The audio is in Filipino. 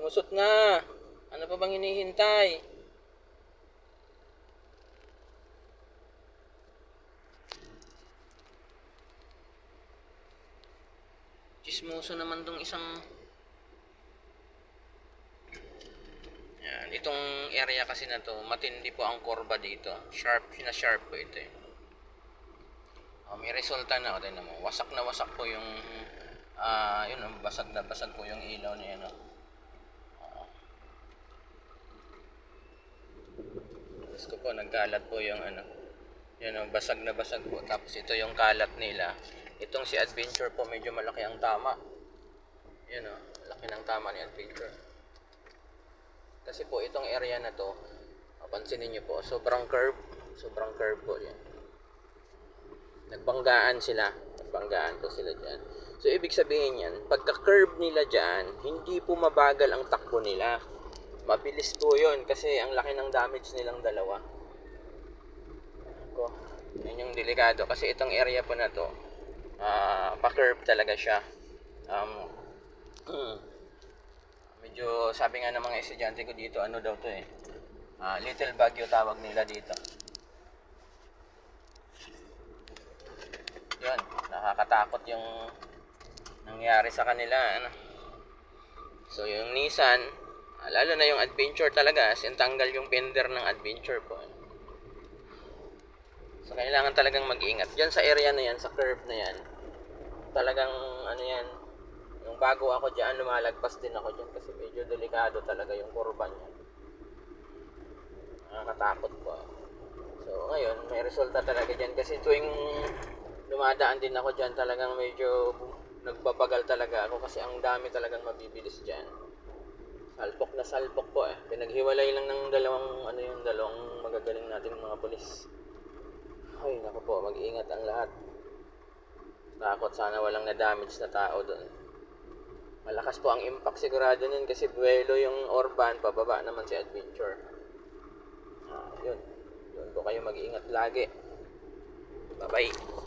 Lumusot na. Ano pa bang hinihintay? Chismoso naman tong isang... Yan, itong area kasi na to, matindi po ang kurba dito. Sharp na sharp po ito eh. May resulta na, tingnan mo. Wasak na wasak po yung yun, basag na basag po yung ilaw niya, no. Tapos ko po nagkalat po yung yun, basag na basag po. Tapos ito yung kalat nila. Itong si Adventure po, medyo malaki ang tama. Yun, laki ng tama ni Adventure. Kasi po itong area na to, pansinin niyo po, sobrang curve po yan. Nagbanggaan po sila dyan. So ibig sabihin yan, pagka-curve nila dyan, hindi po mabagal ang takbo nila. Mabilis po yun kasi ang laki ng damage nilang dalawa. Yun yung delikado kasi itong area po na to, pa-curve talaga siya. Medyo sabi nga ng mga estudyante ko dito, ano daw to eh, Little Baguio tawag nila dito. Yun, nakakatakot yung nangyari sa kanila, So yung Nissan, lalo na yung Adventure talaga, tanggal yung fender ng Adventure po. So kailangan talagang mag-ingat. Diyan sa area na yan, sa curve na yan, talagang yan, yung bago ako dyan, lumalagpas din ako dyan kasi medyo delikado talaga yung kurba niya. Nakakatakot po. So ngayon, may resulta talaga dyan kasi tuwing dumadaan din ako dyan, talagang medyo nagbabagal talaga ako kasi ang dami talagang mabibilis dyan. Salpok na salpok po eh. Pinaghiwalay lang ng dalawang magagaling nating mga pulis. Ay, naku po, mag-iingat ang lahat. Takot sana walang na-damage na tao doon. Malakas po ang impact sigurado nun kasi buwelo yung Orban, pababa naman si Adventure. Yun po kayo mag-iingat lagi. Bye-bye.